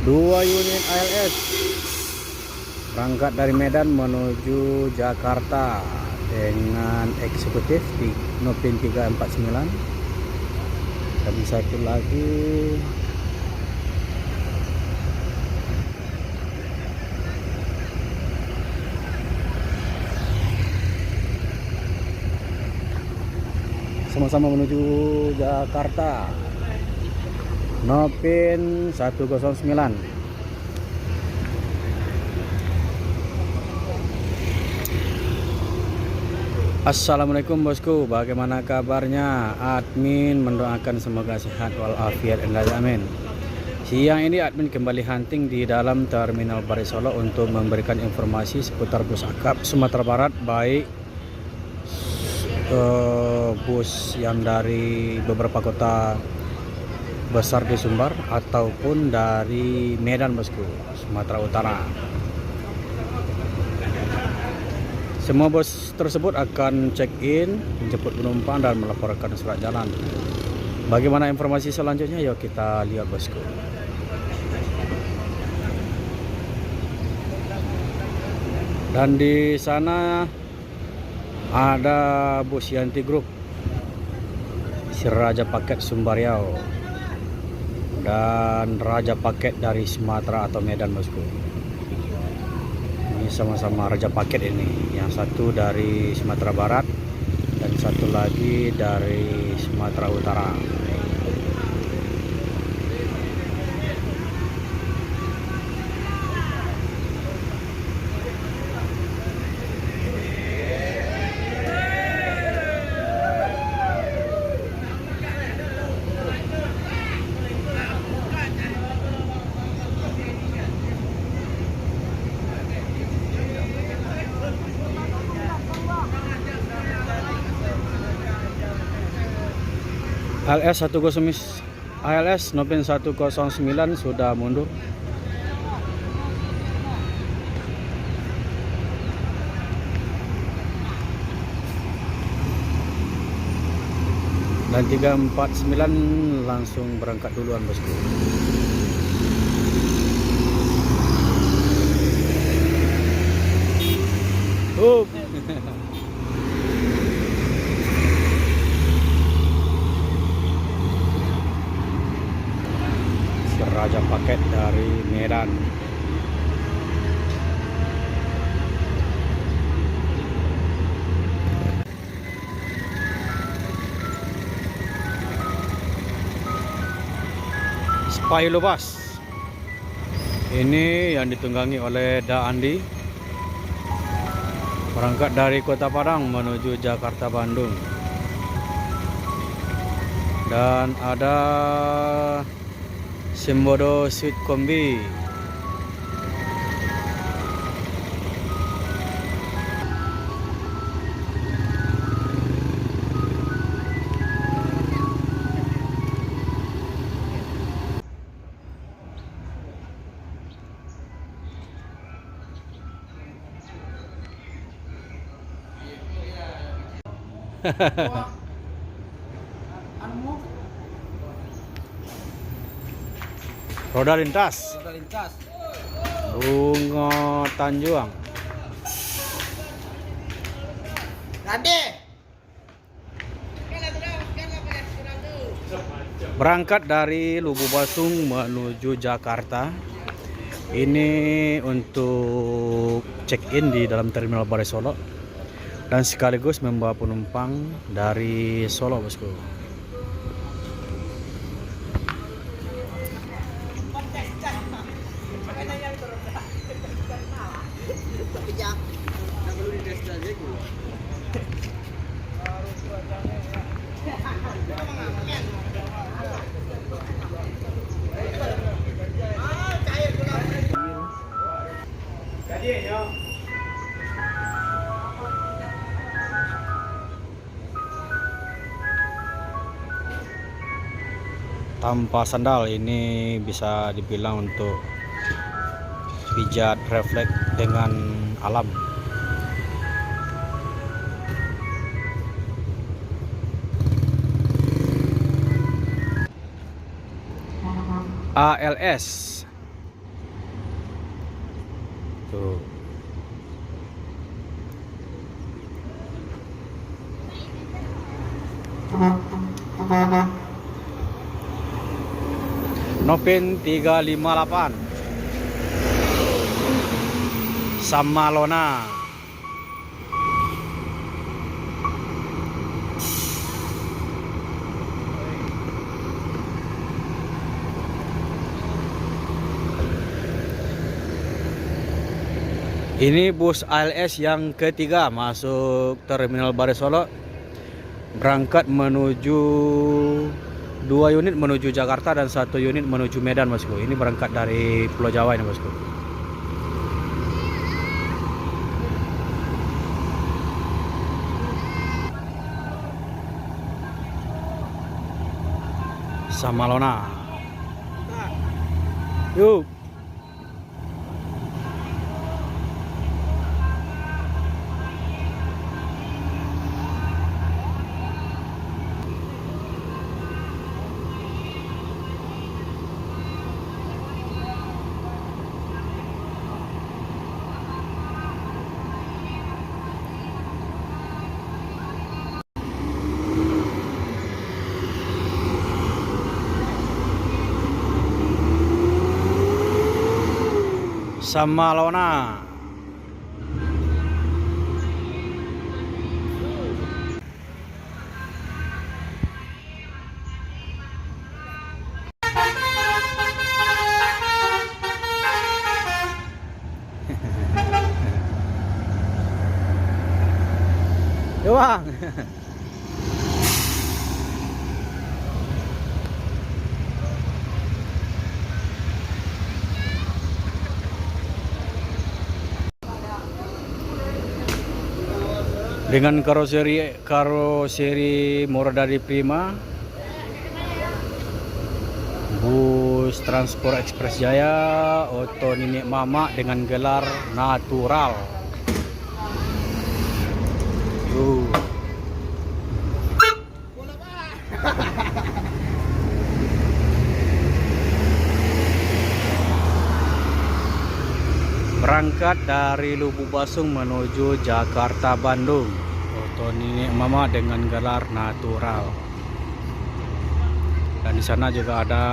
Dua unit ALS berangkat dari Medan menuju Jakarta dengan eksekutif di Nopin 349. Dan satu lagi sama-sama menuju Jakarta, Nopin 109. Assalamualaikum bosku, bagaimana kabarnya? Admin mendoakan semoga sehat walafiat dan amin. Siang ini admin kembali hunting di dalam Terminal Baris Solo untuk memberikan informasi seputar bus akap Sumatera Barat, baik bus yang dari beberapa kota besar di Sumbar ataupun dari Medan bosku, Sumatera Utara. Semua bus tersebut akan check-in, menjemput penumpang dan melaporkan surat jalan. Bagaimana informasi selanjutnya? Yuk kita lihat bosku. Dan di sana ada bus Yanti Group, si Raja Paket Sumbar Riau dan Raja Paket dari Sumatera atau Medan bosku. Ini sama-sama Raja Paket ini, yang satu dari Sumatera Barat dan satu lagi dari Sumatera Utara. ALS Nopin 109 sudah mundur. Dan 349 langsung berangkat duluan bosku. Raja Paket dari Medan. Spilo Bus ini yang ditunggangi oleh Da Andi, berangkat dari Kota Padang menuju Jakarta Bandung. Dan ada Simbodo Sweet Kombi. Roda lintas. Bunga Tanjuang. Berangkat dari Lubu Basung menuju Jakarta. Ini untuk check-in di dalam Terminal Baris Solo dan sekaligus membawa penumpang dari Solo bosku. Tanpa sandal, ini bisa dibilang untuk pijat refleks dengan alam. ALS Tuh. Nopin 358 Samalona. Ini bus ALS yang ketiga masuk Terminal Barai Solo, berangkat menuju 2 unit menuju Jakarta dan 1 unit menuju Medan, bosku. Ini berangkat dari Pulau Jawa ini, bosku. Samalona. Yuk. Samalona. Yo, Bang. Dengan karoseri Murah dari Prima, bus Transport Express Jaya, Oto Nenek Mama dengan gelar natural. Berangkat dari Lubuk Basung menuju Jakarta Bandung, Oto Nenek Mama dengan gelar natural. Dan di sana juga ada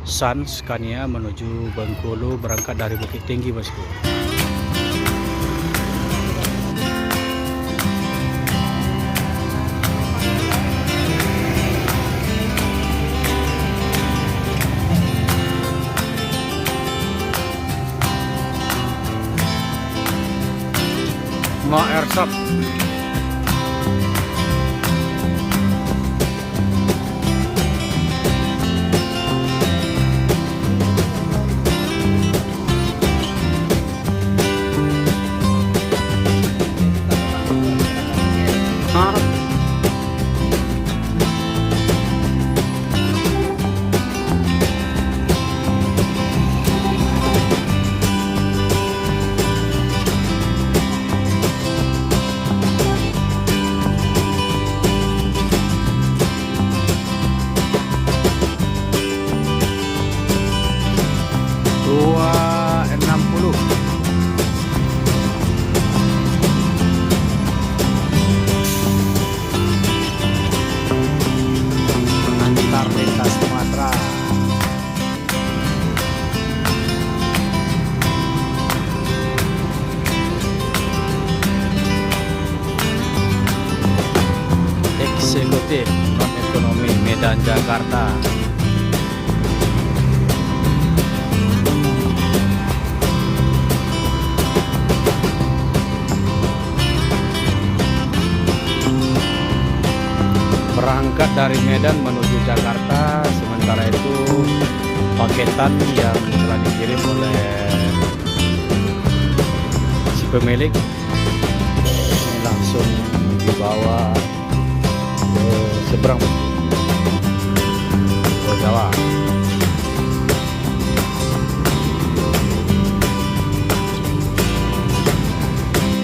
Sun Scania menuju Bengkulu, berangkat dari Bukit Tinggi, bosku. Ma Airsop. Eksekutif non ekonomi Medan Jakarta. Berangkat dari Medan menuju Jakarta, sementara itu paketan yang telah dikirim oleh si pemilik ini langsung dibawa ke seberang Pulau Jawa.